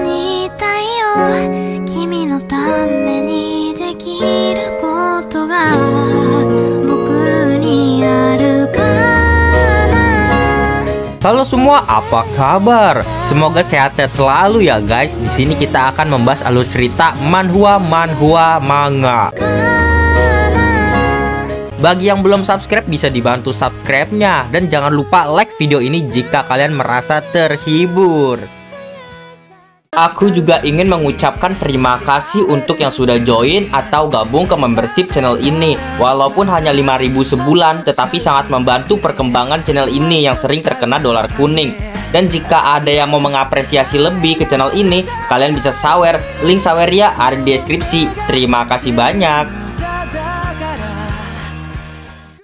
にいたいよ君のためにできることが僕にあるかな Halo semua, apa kabar? Semoga sehat-sehat selalu ya guys. Di sini kita akan membahas alur cerita manhwa manga. Bagi yang belum subscribe bisa dibantu subscribe-nya. Dan jangan lupa like video ini jika kalian merasa terhibur. Aku juga ingin mengucapkan terima kasih untuk yang sudah join atau gabung ke membership channel ini. Walaupun hanya 5.000 sebulan, tetapi sangat membantu perkembangan channel ini yang sering terkena dolar kuning. Dan jika ada yang mau mengapresiasi lebih ke channel ini, kalian bisa sawer. Link sawernya ada di deskripsi. Terima kasih banyak.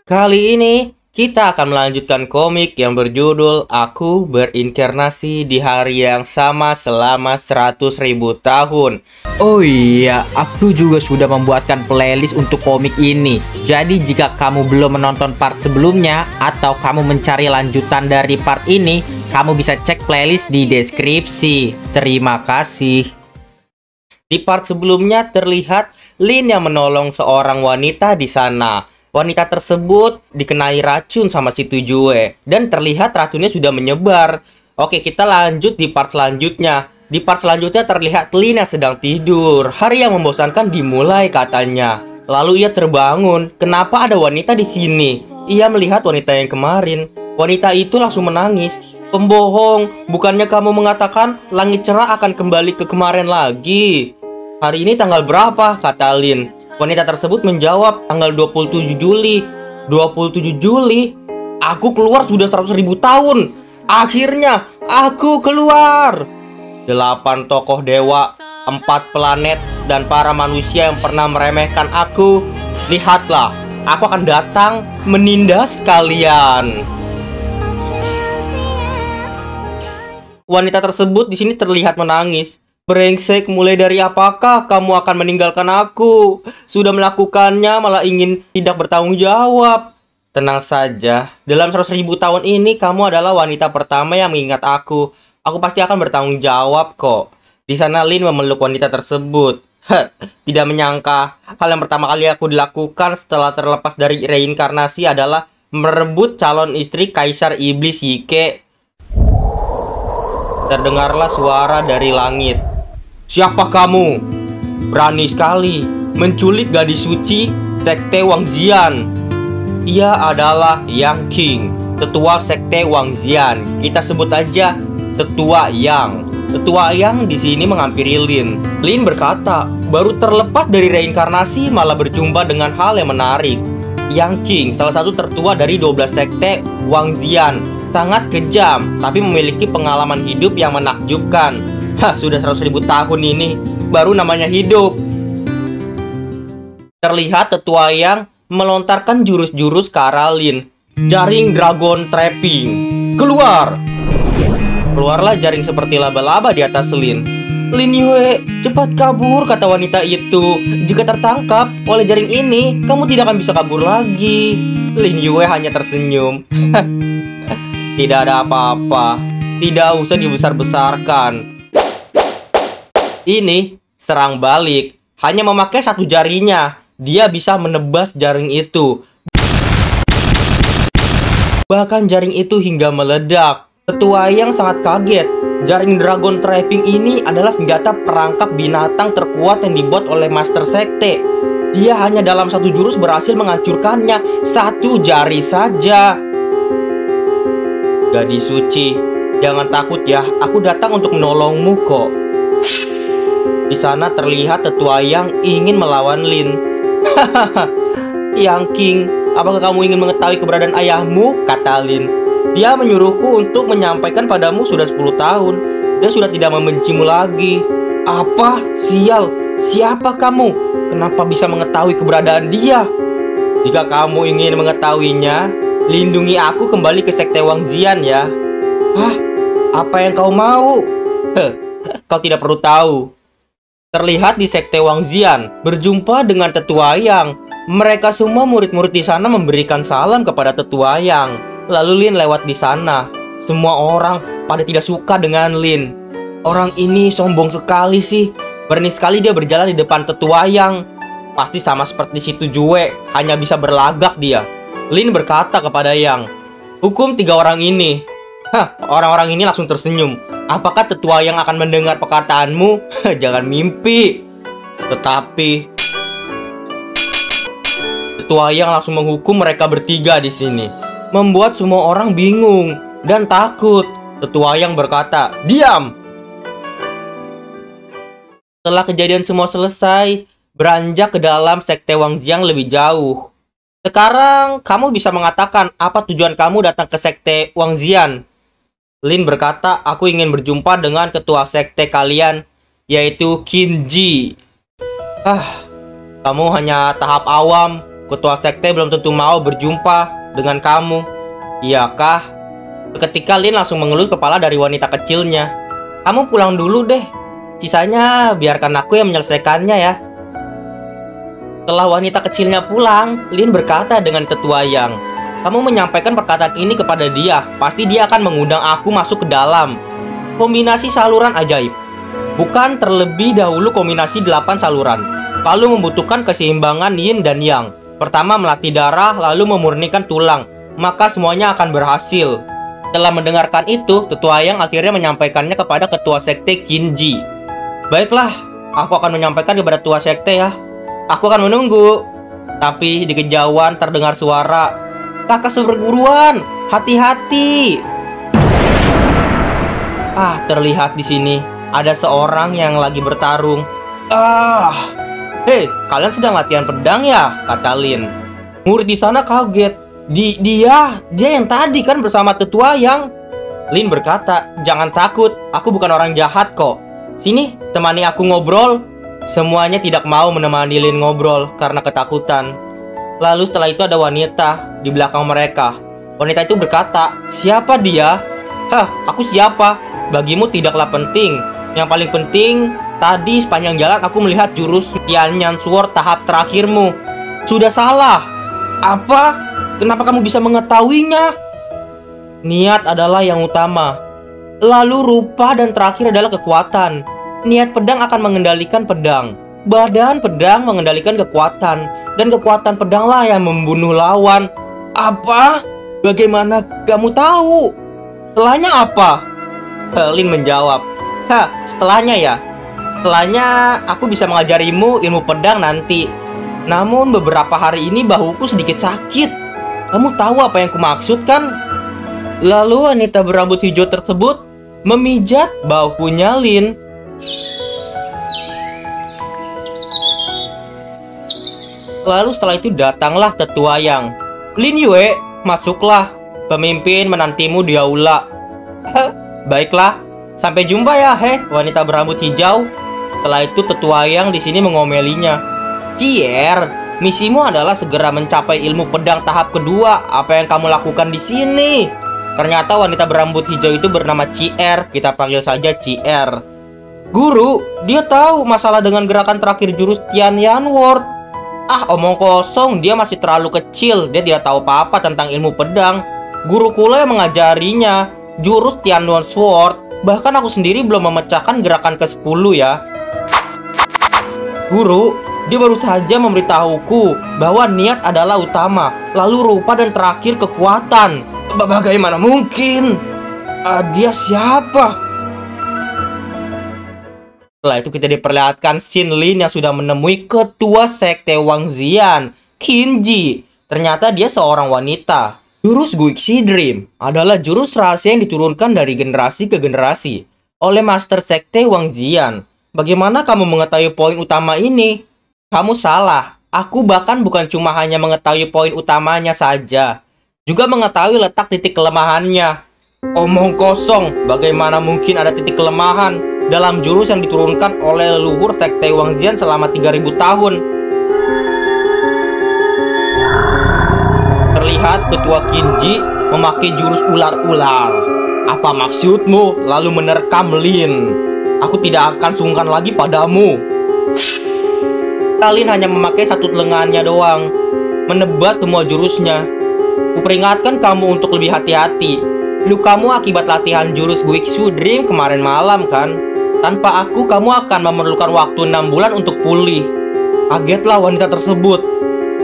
Kali ini kita akan melanjutkan komik yang berjudul Aku Berinkarnasi di Hari yang Sama Selama 100.000 Tahun. Oh iya, aku juga sudah membuatkan playlist untuk komik ini. Jadi jika kamu belum menonton part sebelumnya atau kamu mencari lanjutan dari part ini, kamu bisa cek playlist di deskripsi. Terima kasih. Di part sebelumnya terlihat Lin yang menolong seorang wanita di sana. Wanita tersebut dikenai racun sama si Tujue dan terlihat racunnya sudah menyebar. Oke, kita lanjut di part selanjutnya. Di part selanjutnya terlihat Lin yang sedang tidur. Hari yang membosankan dimulai katanya. Lalu ia terbangun. Kenapa ada wanita di sini? Ia melihat wanita yang kemarin. Wanita itu langsung menangis. Pembohong, bukannya kamu mengatakan langit cerah akan kembali ke kemarin lagi? Hari ini tanggal berapa? Kata Lin. Wanita tersebut menjawab, tanggal 27 Juli. 27 Juli? Aku keluar sudah 100.000 tahun. Akhirnya aku keluar. 8 tokoh dewa, 4 planet, dan para manusia yang pernah meremehkan aku. Lihatlah, aku akan datang menindas kalian. Wanita tersebut di sini terlihat menangis. Brengsek, mulai dari apakah kamu akan meninggalkan aku? Sudah melakukannya malah ingin tidak bertanggung jawab. Tenang saja, dalam 100.000 tahun ini kamu adalah wanita pertama yang mengingat aku. Aku pasti akan bertanggung jawab kok. Di sana Lin memeluk wanita tersebut. Tidak menyangka, hal yang pertama kali aku dilakukan setelah terlepas dari reinkarnasi adalah merebut calon istri Kaisar Iblis Yike. Terdengarlah suara dari langit. Siapa kamu? Berani sekali menculik gadis suci Sekte Wangzian. Ia adalah Yang King, tetua Sekte Wangzian. Kita sebut aja Tetua Yang. Tetua Yang di sini menghampiri Lin. Lin berkata, baru terlepas dari reinkarnasi malah berjumpa dengan hal yang menarik. Yang King, salah satu tertua dari 12 Sekte Wangzian. Sangat kejam, tapi memiliki pengalaman hidup yang menakjubkan. Sudah 100.000 tahun ini, baru namanya hidup. Terlihat tetua Yang melontarkan jurus-jurus ke arah Lin. Jaring Dragon Trapping. Keluar! Keluarlah jaring seperti laba-laba di atas Lin. Lin Yue, cepat kabur, kata wanita itu. Jika tertangkap oleh jaring ini, kamu tidak akan bisa kabur lagi. Lin Yue hanya tersenyum. Tidak ada apa-apa. Tidak usah dibesar-besarkan. Ini serang balik. Hanya memakai satu jarinya, dia bisa menebas jaring itu. Bahkan jaring itu hingga meledak. Tetua Yang sangat kaget. Jaring Dragon Trapping ini adalah senjata perangkap binatang terkuat yang dibuat oleh Master Sekte. Dia hanya dalam satu jurus berhasil menghancurkannya. Satu jari saja. Gadis suci, jangan takut ya. Aku datang untuk menolongmu kok. Di sana terlihat tetua Yang ingin melawan Lin. Yang King, apakah kamu ingin mengetahui keberadaan ayahmu? Kata Lin. Dia menyuruhku untuk menyampaikan padamu sudah 10 tahun. Dia sudah tidak membencimu lagi. Apa? Sial, siapa kamu? Kenapa bisa mengetahui keberadaan dia? Jika kamu ingin mengetahuinya, lindungi aku kembali ke Sekte Wangzian ya. Hah? Apa yang kau mau? Kau tidak perlu tahu. Terlihat di Sekte Wangzian berjumpa dengan tetua Yang. Mereka semua murid-murid di sana memberikan salam kepada tetua Yang. Lalu Lin lewat di sana. Semua orang pada tidak suka dengan Lin. Orang ini sombong sekali sih. Berani sekali dia berjalan di depan tetua yang pasti sama seperti si Tujue, hanya bisa berlagak dia. Lin berkata kepada Yang, "Hukum 3 orang ini." Orang-orang ini langsung tersenyum. Apakah tetua yang akan mendengar perkataanmu? Jangan mimpi. Tetapi tetua yang langsung menghukum mereka bertiga di sini, membuat semua orang bingung dan takut. Tetua yang berkata, "Diam!" Setelah kejadian semua selesai, beranjak ke dalam sekte Wangjiang lebih jauh. Sekarang kamu bisa mengatakan apa tujuan kamu datang ke sekte Wangjian? Lin berkata, "Aku ingin berjumpa dengan ketua sekte kalian, yaitu Qinji." Kamu hanya tahap awam. Ketua sekte belum tentu mau berjumpa dengan kamu. Iyakah? Ketika Lin langsung mengelus kepala dari wanita kecilnya. "Kamu pulang dulu deh. Sisanya biarkan aku yang menyelesaikannya ya." Setelah wanita kecilnya pulang, Lin berkata dengan tetua Yang, "Kamu menyampaikan perkataan ini kepada dia. Pasti dia akan mengundang aku masuk ke dalam. Kombinasi saluran ajaib. Bukan terlebih dahulu kombinasi 8 saluran. Lalu membutuhkan keseimbangan yin dan yang. Pertama melatih darah, lalu memurnikan tulang. Maka semuanya akan berhasil." Setelah mendengarkan itu, tetua Yang akhirnya menyampaikannya kepada ketua sekte Qinji. "Baiklah, aku akan menyampaikan kepada ketua sekte ya. Aku akan menunggu." Tapi di kejauhan terdengar suara, "Kakak seperguruan, hati-hati!" Terlihat di sini ada seorang yang lagi bertarung. "Hei, kalian sedang latihan pedang ya?" kata Lin. Murid di sana kaget. Dia yang tadi kan bersama tetua Yang. Lin berkata, "Jangan takut, aku bukan orang jahat kok. Sini, temani aku ngobrol." Semuanya tidak mau menemani Lin ngobrol karena ketakutan. Lalu setelah itu ada wanita di belakang mereka. Wanita itu berkata, "Siapa dia?" Aku siapa? Bagimu tidaklah penting. Yang paling penting, tadi sepanjang jalan aku melihat jurus Tianyan Sword tahap terakhirmu." "Sudah salah." "Apa? Kenapa kamu bisa mengetahuinya?" "Niat adalah yang utama. Lalu rupa dan terakhir adalah kekuatan. Niat pedang akan mengendalikan pedang. Badan pedang mengendalikan kekuatan. Dan kekuatan pedanglah yang membunuh lawan." "Apa? Bagaimana kamu tahu?" "Setelahnya apa?" Lin menjawab, Setelahnya ya. Setelahnya aku bisa mengajarimu ilmu pedang nanti. Namun beberapa hari ini bahuku sedikit sakit. Kamu tahu apa yang kumaksud kan?" Lalu wanita berambut hijau tersebut memijat bahunya Lin. Lalu setelah itu datanglah tetua Yang. "Lin Yue, masuklah. Pemimpin menantimu di aula." "Baiklah, sampai jumpa ya, wanita berambut hijau." Setelah itu tetua Yang di sini mengomelinya. "Cier, misimu adalah segera mencapai ilmu pedang tahap kedua. Apa yang kamu lakukan di sini?" Ternyata wanita berambut hijau itu bernama Cier. Kita panggil saja Cier. "Guru, dia tahu masalah dengan gerakan terakhir jurus Tianyan Ward." Omong kosong, dia masih terlalu kecil. Dia tidak tahu apa-apa tentang ilmu pedang. Guru kula yang mengajarinya jurus Tianyan Sword. Bahkan aku sendiri belum memecahkan gerakan ke-10 ya. "Guru, dia baru saja memberitahuku bahwa niat adalah utama, lalu rupa dan terakhir kekuatan." "Bagaimana mungkin? Dia siapa?" Setelah itu kita diperlihatkan Xin Lin yang sudah menemui ketua sekte Wangjian, Qinji. Ternyata dia seorang wanita. Jurus Guixi Dream adalah jurus rahasia yang diturunkan dari generasi ke generasi oleh Master Sekte Wangjian. Bagaimana kamu mengetahui poin utama ini? Kamu salah. Aku bahkan bukan cuma hanya mengetahui poin utamanya saja, juga mengetahui letak titik kelemahannya. Omong kosong, bagaimana mungkin ada titik kelemahan dalam jurus yang diturunkan oleh leluhur Sekte Wangjian selama 3000 tahun. Terlihat ketua Qinji memakai jurus ular-ular. "Apa maksudmu?" Lalu menerkam Lin. "Aku tidak akan sungkan lagi padamu." Lin hanya memakai satu lengannya doang, menebas semua jurusnya. Kuperingatkan kamu untuk lebih hati-hati. Lukamu akibat latihan jurus Guixi Dream kemarin malam kan? Tanpa aku, kamu akan memerlukan waktu 6 bulan untuk pulih. Kagetlah wanita tersebut.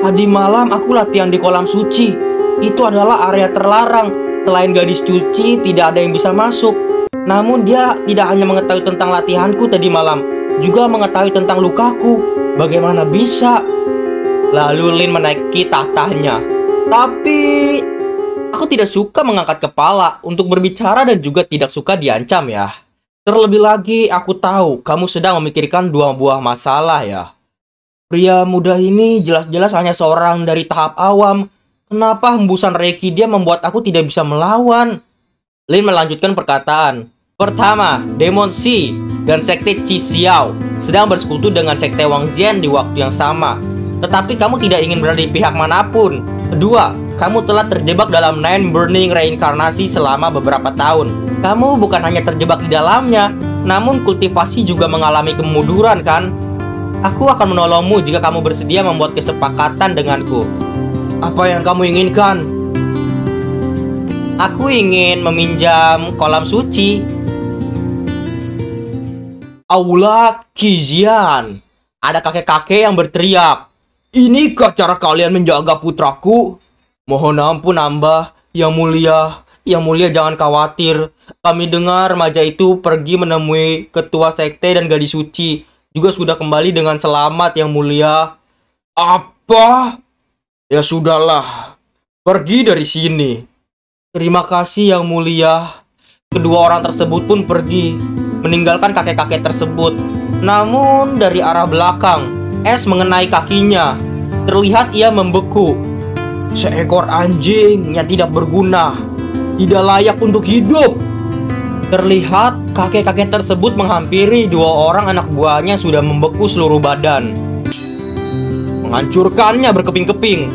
Tadi malam aku latihan di kolam suci. Itu adalah area terlarang. Selain gadis suci, tidak ada yang bisa masuk. Namun dia tidak hanya mengetahui tentang latihanku tadi malam, juga mengetahui tentang lukaku. Bagaimana bisa? Lalu Lin menaiki tahtanya. Tapi aku tidak suka mengangkat kepala untuk berbicara dan juga tidak suka diancam ya. Terlebih lagi aku tahu kamu sedang memikirkan 2 buah masalah ya. Pria muda ini jelas-jelas hanya seorang dari tahap awam. Kenapa hembusan reiki dia membuat aku tidak bisa melawan? Lin melanjutkan perkataan. Pertama, Demon Si dan Sekte Qi Xiao sedang bersekutu dengan Sekte Wang Xian di waktu yang sama. Tetapi kamu tidak ingin berada di pihak manapun. Kedua, kamu telah terjebak dalam Nine Burning Reinkarnasi selama beberapa tahun. Kamu bukan hanya terjebak di dalamnya, namun kultivasi juga mengalami kemunduran kan? Aku akan menolongmu jika kamu bersedia membuat kesepakatan denganku. Apa yang kamu inginkan? Aku ingin meminjam kolam suci. Aula Qijian. Ada kakek-kakek yang berteriak. Inikah cara kalian menjaga putraku? Mohon ampun Amba, Yang Mulia. Yang Mulia jangan khawatir. Kami dengar remaja itu pergi menemui ketua sekte dan gadis suci. Juga sudah kembali dengan selamat Yang Mulia. Apa? Ya sudahlah. Pergi dari sini. Terima kasih Yang Mulia. Kedua orang tersebut pun pergi, meninggalkan kakek-kakek tersebut. Namun dari arah belakang, es mengenai kakinya. Terlihat ia membeku. Seekor anjing yang tidak berguna, tidak layak untuk hidup. Terlihat kakek-kakek tersebut menghampiri 2 orang anak buahnya sudah membeku seluruh badan. Menghancurkannya berkeping-keping.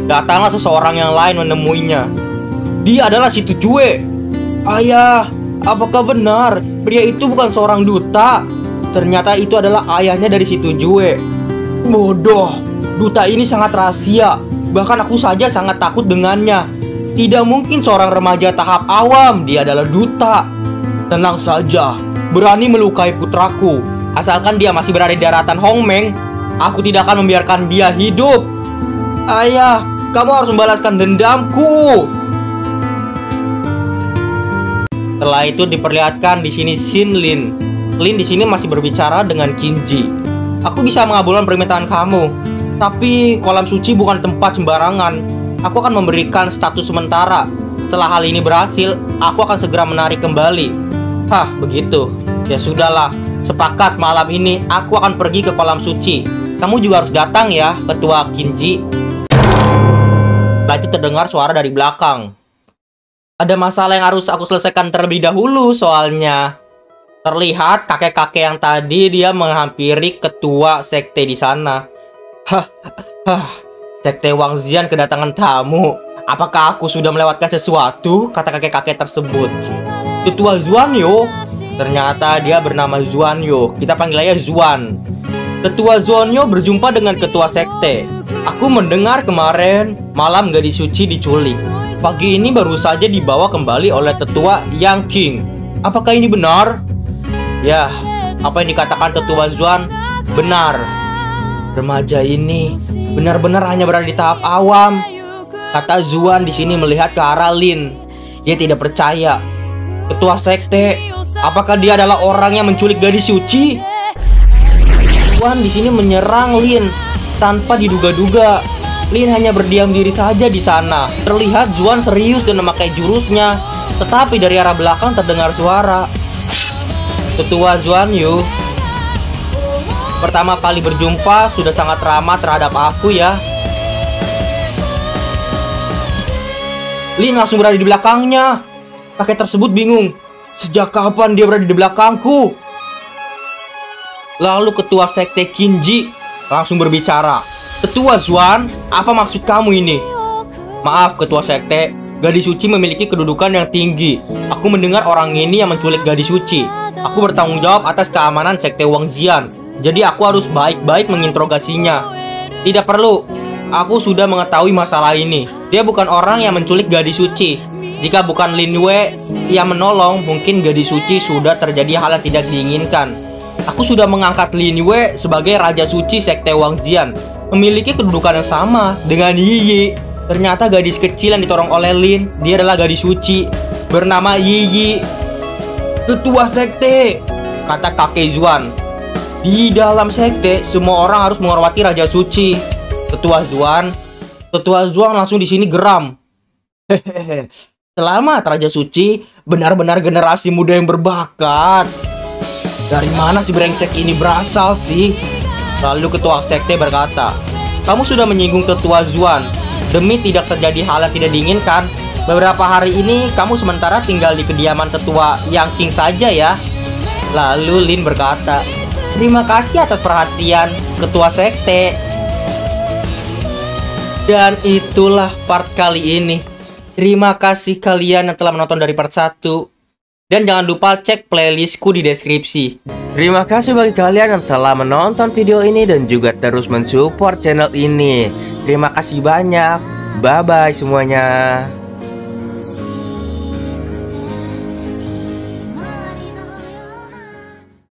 Datanglah seseorang yang lain menemuinya. Dia adalah si Tujue. Ayah, apakah benar pria itu bukan seorang duta? Ternyata itu adalah ayahnya dari si Tujue. Bodoh, duta ini sangat rahasia. Bahkan aku saja sangat takut dengannya. Tidak mungkin seorang remaja tahap awam, dia adalah duta. Tenang saja, berani melukai putraku. Asalkan dia masih berada di daratan Hongmeng, aku tidak akan membiarkan dia hidup. Ayah, kamu harus membalaskan dendamku. Setelah itu diperlihatkan di sini Xin Lin. Lin di sini masih berbicara dengan Kinji. Aku bisa mengabulkan permintaan kamu, tapi kolam suci bukan tempat sembarangan. Aku akan memberikan status sementara. Setelah hal ini berhasil, aku akan segera menarik kembali. Hah, begitu. Ya sudahlah, sepakat malam ini aku akan pergi ke kolam suci. Kamu juga harus datang ya, Ketua Kinji. Setelah itu terdengar suara dari belakang. Ada masalah yang harus aku selesaikan terlebih dahulu soalnya. Terlihat kakek-kakek yang tadi dia menghampiri ketua sekte di sana. Sekte Wang Xian kedatangan tamu. Apakah aku sudah melewatkan sesuatu? Kata kakek-kakek tersebut. Ketua Zuanyo. Ternyata dia bernama Zuanyo. Kita panggil aja Zuan. Ketua Zuanyo berjumpa dengan ketua sekte. Aku mendengar kemarin malam gadis suci diculik. Pagi ini baru saja dibawa kembali oleh tetua Yang King. Apakah ini benar? Ya, apa yang dikatakan tetua Zuan benar. Remaja ini benar-benar hanya berada di tahap awam. Kata Zuan di sini melihat ke arah Lin. Dia tidak percaya. Ketua sekte, apakah dia adalah orang yang menculik gadis suci? Zuan di sini menyerang Lin tanpa diduga-duga. Lin hanya berdiam diri saja di sana. Terlihat Zuan serius dan memakai jurusnya. Tetapi dari arah belakang terdengar suara. Ketua Zuanyo, pertama kali berjumpa sudah sangat ramah terhadap aku ya. Lin langsung berada di belakangnya. Kakek tersebut bingung. Sejak kapan dia berada di belakangku? Lalu ketua sekte Kinji langsung berbicara. Ketua Zuan, apa maksud kamu ini? Maaf ketua sekte, gadis suci memiliki kedudukan yang tinggi. Aku mendengar orang ini yang menculik gadis suci. Aku bertanggung jawab atas keamanan sekte Wang Xian. Jadi aku harus baik-baik menginterogasinya. Tidak perlu, aku sudah mengetahui masalah ini. Dia bukan orang yang menculik gadis suci. Jika bukan Lin Yue yang menolong, mungkin gadis suci sudah terjadi hal yang tidak diinginkan. Aku sudah mengangkat Lin Yue sebagai Raja Suci Sekte Wangjian, memiliki kedudukan yang sama dengan Yi Yi. Ternyata gadis kecil yang ditolong oleh Lin, dia adalah gadis suci bernama Yi Yi. Ketua sekte, kata kakek Zuan. Di dalam sekte, semua orang harus menghormati Raja Suci. Ketua Zuan langsung di sini geram. Hehehe. Selamat Raja Suci, benar-benar generasi muda yang berbakat. Dari mana si brengsek ini berasal sih? Lalu ketua sekte berkata, kamu sudah menyinggung Ketua Zuan. Demi tidak terjadi hal yang tidak diinginkan, beberapa hari ini kamu sementara tinggal di kediaman ketua Yang King saja ya. Lalu Lin berkata, terima kasih atas perhatian ketua sekte. Dan itulah part kali ini. Terima kasih kalian yang telah menonton dari part 1. Dan jangan lupa cek playlistku di deskripsi. Terima kasih bagi kalian yang telah menonton video ini dan juga terus mensupport channel ini. Terima kasih banyak. Bye-bye semuanya.